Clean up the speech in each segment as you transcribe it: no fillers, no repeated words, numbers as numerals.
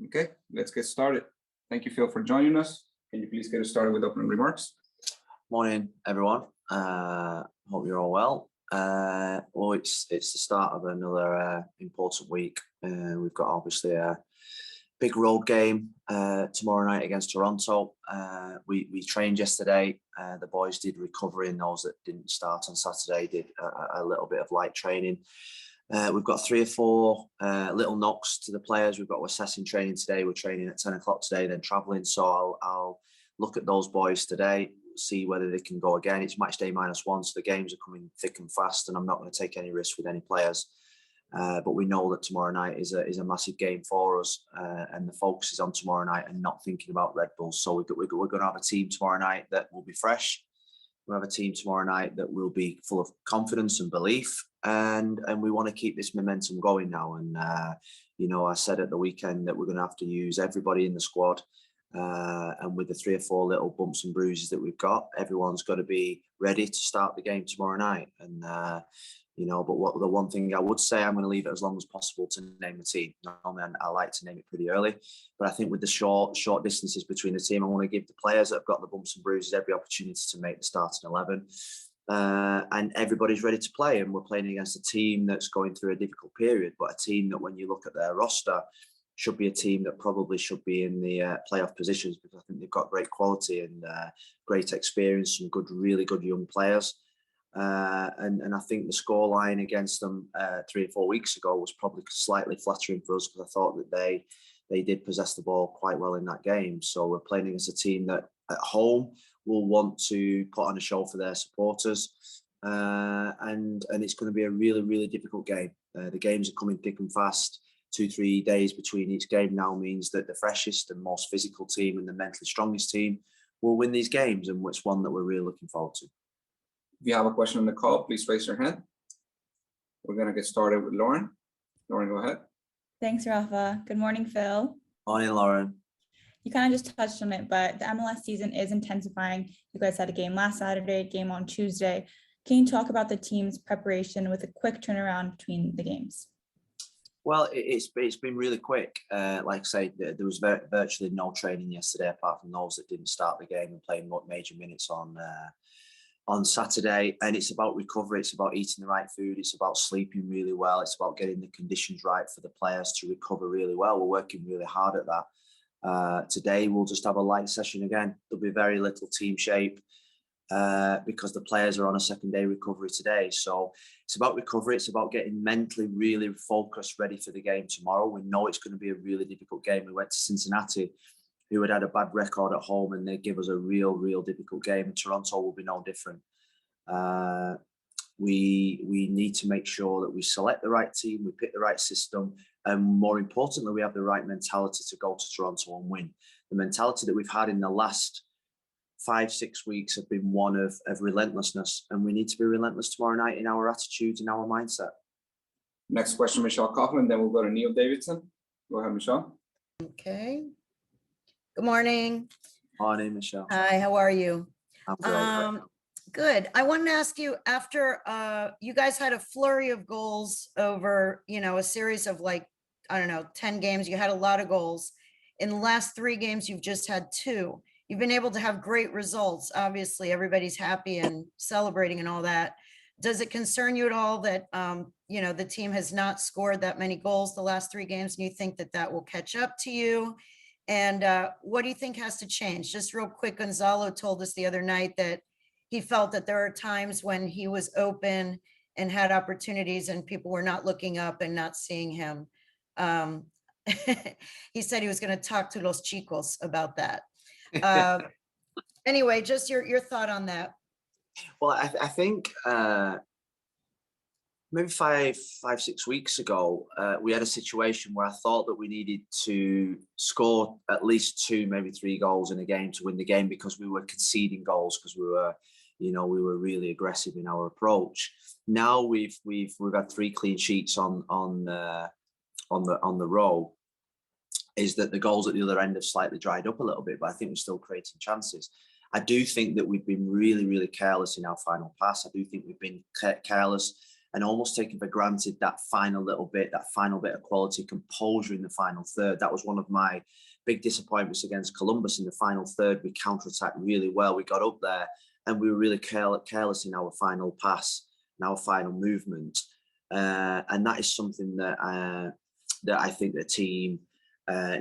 Okay, let's get started. Thank you, Phil, for joining us. Can you please get us started with opening remarks? Morning, everyone. Hope you're all well. Well, it's the start of another important week. We've got obviously a big road game tomorrow night against Toronto. We trained yesterday. The boys did recovery, and those that didn't start on Saturday did a little bit of light training. We've got 3 or 4 little knocks to the players. We've got assessing training today. We're training at 10 o'clock today, then travelling. So I'll look at those boys today, see whether they can go again. It's match day -1, so the games are coming thick and fast, and I'm not going to take any risks with any players. But we know that tomorrow night is a massive game for us, and the focus is on tomorrow night and not thinking about Red Bulls. So we're going to have a team tomorrow night that will be fresh. We'll have a team tomorrow night that will be full of confidence and belief, and we want to keep this momentum going now. And I said at the weekend that we're going to have to use everybody in the squad, and with the 3 or 4 little bumps and bruises that we've got, everyone's got to be ready to start the game tomorrow night. And but the one thing I would say, I'm going to leave it as long as possible to name the team. Normally, I like to name it pretty early, but I think with the short distances between the team, I want to give the players that have got the bumps and bruises every opportunity to make the starting 11. And everybody's ready to play, and we're playing against a team that's going through a difficult period, but a team that, when you look at their roster, should be a team that probably should be in the playoff positions, because I think they've got great quality and great experience, some really good young players. And I think the scoreline against them 3 or 4 weeks ago was probably slightly flattering for us, because I thought that they did possess the ball quite well in that game. So we're playing against a team that at home will want to put on a show for their supporters, and it's going to be a really, really difficult game. The games are coming thick and fast. 2-3 days between each game now means that the freshest and most physical team and the mentally strongest team will win these games, and it's one that we're really looking forward to. If you have a question on the call, please raise your hand. We're going to get started with Lauren. Lauren, go ahead. Thanks, Rafa. Good morning, Phil. Morning, Lauren. You kind of just touched on it, but the MLS season is intensifying. You guys had a game last Saturday, game on Tuesday. Can you talk about the team's preparation with a quick turnaround between the games? Well, it's been really quick. Like I say, there was virtually no training yesterday, apart from those that didn't start the game and playing major minutes on Saturday. And it's about recovery. It's about eating the right food. It's about sleeping really well. It's about getting the conditions right for the players to recover really well. We're working really hard at that. Today, we'll just have a light session again. There'll be very little team shape, because the players are on a second-day recovery today. So it's about recovery. It's about getting mentally really focused, ready for the game tomorrow. We know it's going to be a really difficult game. We went to Cincinnati, who had a bad record at home, and they give us a real difficult game. And Toronto will be no different. We need to make sure that we select the right team, we pick the right system, and more importantly, we have the right mentality to go to Toronto and win. The mentality that we've had in the last 5-6 weeks have been one of relentlessness, and we need to be relentless tomorrow night in our attitudes and our mindset. Next question, Michelle Coughlin, then we'll go to Neil Davidson. Go ahead, Michelle. Okay. Good morning. Morning, Michelle. Hi, how are you? I'm great. Good. I wanted to ask you, after you guys had a flurry of goals over, a series of 10 games, you had a lot of goals. In the last 3 games, you've just had 2. You've been able to have great results. Obviously, everybody's happy and celebrating and all that. Does it concern you at all that, the team has not scored that many goals the last 3 games, and you think that will catch up to you? And what do you think has to change? Just real quick, Gonzalo told us the other night that he felt that there are times when he was open and had opportunities and people were not looking up and not seeing him. He said he was going to talk to los chicos about that. Anyway, just your thought on that. Well, I think maybe 5-6 weeks ago, we had a situation where I thought that we needed to score at least 2, maybe 3 goals in a game to win the game, because we were conceding goals, because we were really aggressive in our approach. Now we've had 3 clean sheets on the row. Is that the goals at the other end have slightly dried up a little bit, but I think we're still creating chances. I do think that we've been really careless in our final pass. I do think we've been careless and almost taking for granted that final bit of quality, composure in the final third. That was one of my big disappointments against Columbus in the final third. We counter-attacked really well. We got up there and we were really careless in our final pass, in our final movement. And that is something that I think the team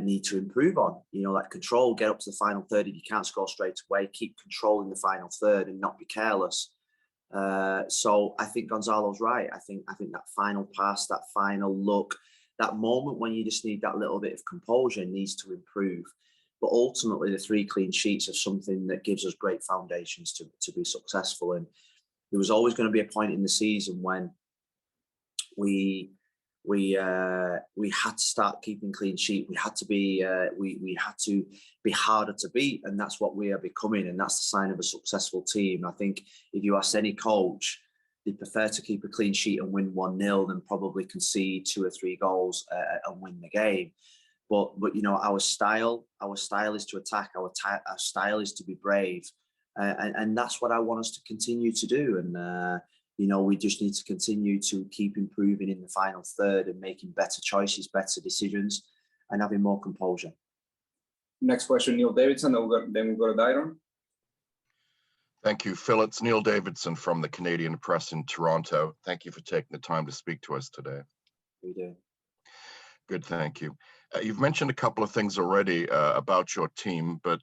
need to improve on. You know, that control, get up to the final third. If you can't score straight away, keep controlling the final third and not be careless. So I think Gonzalo's right. I think that final pass, that final look, that moment when you just need that little bit of composure needs to improve. But ultimately, the 3 clean sheets are something that gives us great foundations to be successful. And there was always going to be a point in the season when we had to start keeping clean sheet. We had to be harder to beat, and that's what we are becoming. And that's the sign of a successful team. I think if you ask any coach, they prefer to keep a clean sheet and win 1-0 than probably concede 2 or 3 goals and win the game. But you know, our style is to attack. Our style is to be brave, and that's what I want us to continue to do. And you know, we just need to continue to keep improving in the final third and making better choices, better decisions, and having more composure. Next question, Neil Davidson, then we'll go to Dyron. Thank you, Phil. It's Neil Davidson from the Canadian Press in Toronto. Thank you for taking the time to speak to us today. We do. Good, thank you. You've mentioned a couple of things already about your team, but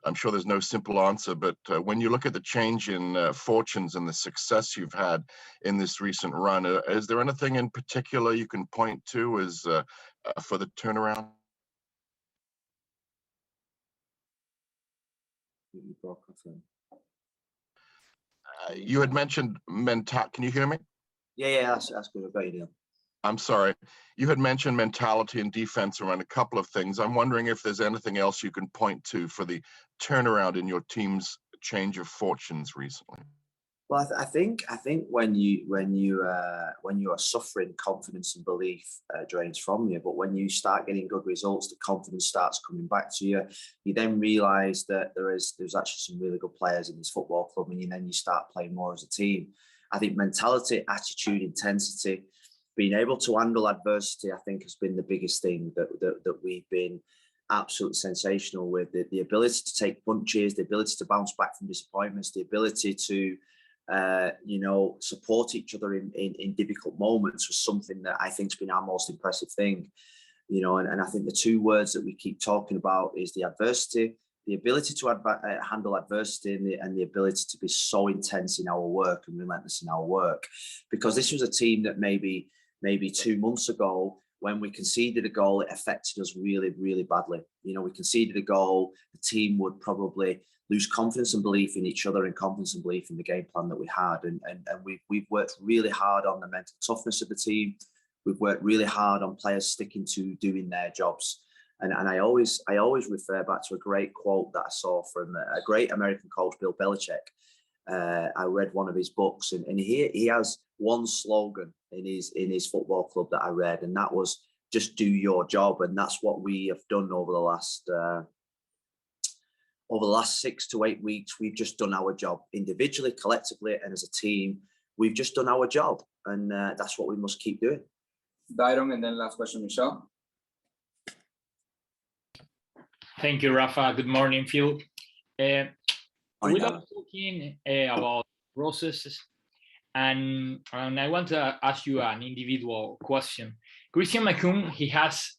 I'm sure there's no simple answer. But when you look at the change in fortunes and the success you've had in this recent run, is there anything in particular you can point to as for the turnaround? You broke off then. You had mentioned mental. Can you hear me? Yeah, that's good. I've got you, Neil. I'm sorry. You had mentioned mentality and defense around a couple of things. I'm wondering if there's anything else you can point to for the turnaround in your team's change of fortunes recently. Well, I think when you are suffering, confidence and belief drains from you. But when you start getting good results, the confidence starts coming back to you. You then realise that there's actually some really good players in this football club, and then you start playing more as a team. I think mentality, attitude, intensity, being able to handle adversity, I think has been the biggest thing that we've been absolutely sensational with. The ability to take punches, the ability to bounce back from disappointments, the ability to support each other in difficult moments was something that I think has been our most impressive thing. You know, and I think the 2 words that we keep talking about is the adversity, the ability to handle adversity, and the ability to be so intense in our work and relentless in our work. Because this was a team that maybe 2 months ago, when we conceded a goal, it affected us really, really badly. You know, we conceded a goal, the team would probably lose confidence and belief in each other and confidence and belief in the game plan that we had. And we've worked really hard on the mental toughness of the team. We've worked really hard on players sticking to doing their jobs. And I always refer back to a great quote that I saw from a great American coach, Bill Belichick. I read one of his books, and he has one slogan in his football club that I read, and that was just do your job. And that's what we have done over the last 6 to 8 weeks. We've just done our job individually, collectively, and as a team. We've just done our job, and that's what we must keep doing. Dyron, and then last question, Michelle. Thank you, Rafa. Good morning, Phil. We Morning, are talking about processes, and I want to ask you an individual question. Christian McCoon, he has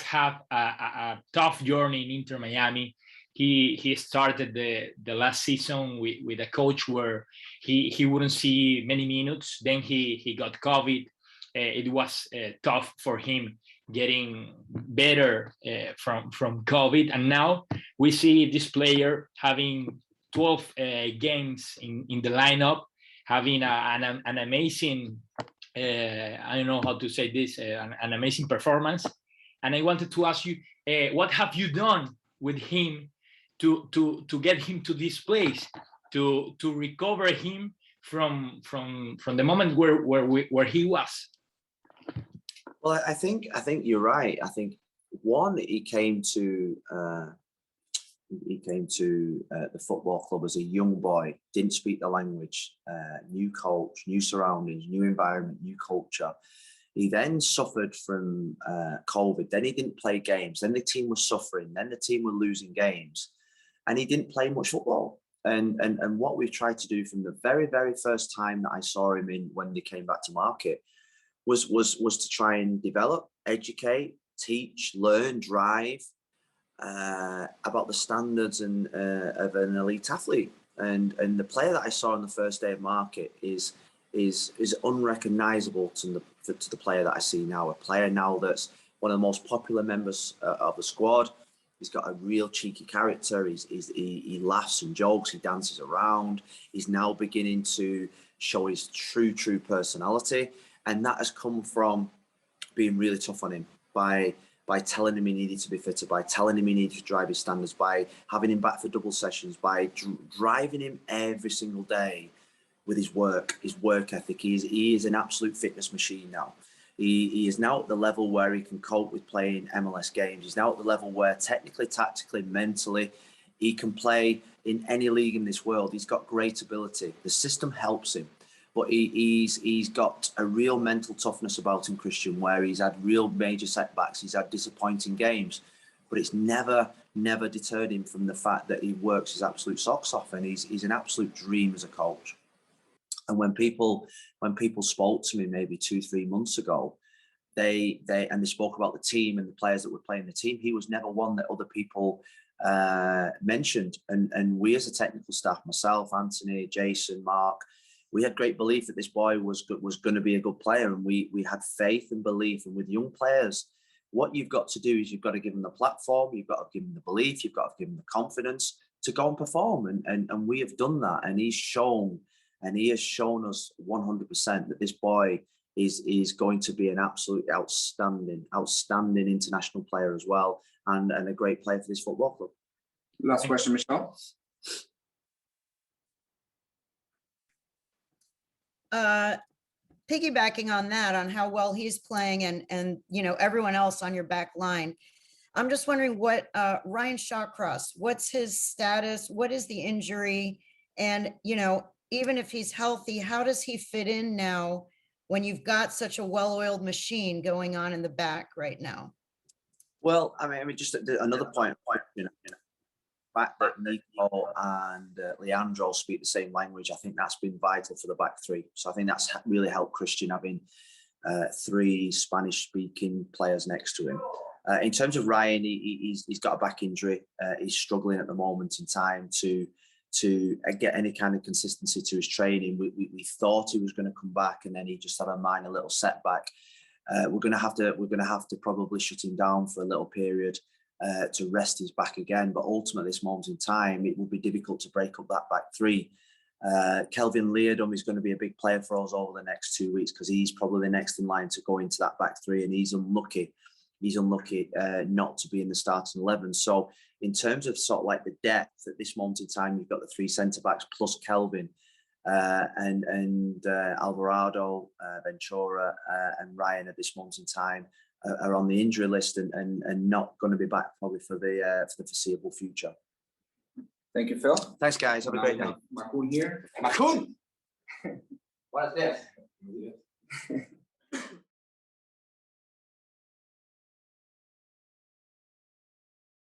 had a tough journey in Inter Miami. He started the last season with a coach where he wouldn't see many minutes. Then he got COVID. It was tough for him getting better from COVID, and now we see this player having 12 games in the lineup, having an amazing I don't know how to say this, an amazing performance. And I wanted to ask you, what have you done with him to get him to this place, to recover him from the moment where he was? Well, I think you're right. I think one, he came to He came to the football club as a young boy, didn't speak the language, new coach, new surroundings, new environment, new culture. He then suffered from COVID. Then he didn't play games. Then the team was suffering. Then the team were losing games, and he didn't play much football. And what we've tried to do from the very, very first time that I saw him in when they came back to market was to try and develop, educate, teach, learn, drive about the standards and of an elite athlete. And the player that I saw on the first day of market is unrecognizable to the player that I see now. A player now that's one of the most popular members of the squad. He's got a real cheeky character. He laughs and jokes. He dances around. He's now beginning to show his true personality, and that has come from being really tough on him by telling him he needed to be fitter, by telling him he needed to drive his standards, by having him back for double sessions, by driving him every single day with his work ethic. He is an absolute fitness machine now. He is now at the level where he can cope with playing MLS games. He's now at the level where technically, tactically, mentally, he can play in any league in this world. He's got great ability. The system helps him. But he's got a real mental toughness about him, Christian, where he's had real major setbacks. He's had disappointing games, but it's never deterred him from the fact that he works his absolute socks off, and he's an absolute dream as a coach. And when people spoke to me maybe 2-3 months ago, they spoke about the team and the players that were playing the team, he was never one that other people mentioned. And we as a technical staff, myself, Anthony, Jason, Mark, we had great belief that this boy was going to be a good player, and we had faith and belief. And with young players, what you've got to do is you've got to give them the platform, you've got to give them the belief, you've got to give them the confidence to go and perform. And we have done that, and he has shown us 100% that this boy is going to be an absolutely outstanding international player as well, and a great player for this football club. Last question, Michelle. Piggybacking on that, on how well he's playing and everyone else on your back line, I'm just wondering what Ryan Shawcross, what's his status? What is the injury? And even if he's healthy, how does he fit in now when you've got such a well-oiled machine going on in the back right now? Well, I mean, just another point, the fact that Nico and Leandro speak the same language, I think that's been vital for the back three. So I think that's really helped Christian having 3 Spanish-speaking players next to him. In terms of Ryan, he's got a back injury. He's struggling at the moment in time to get any kind of consistency to his training. We thought he was going to come back, and then he just had a minor little setback. We're going to have to probably shut him down for a little period to rest his back again. But ultimately, at this moment in time, it will be difficult to break up that back three. Kelvin Leardom is going to be a big player for us over the next 2 weeks, because he's probably next in line to go into that back three, and he's unlucky not to be in the starting 11. So in terms of sort of like the depth at this moment in time, you've got the 3 centre backs plus Kelvin and Alvarado, Ventura, and Ryan at this moment in time are on the injury list and not going to be back probably for the foreseeable future. Thank you, Phil. Thanks, guys. Have a great day. Makun here. Makun! What is this?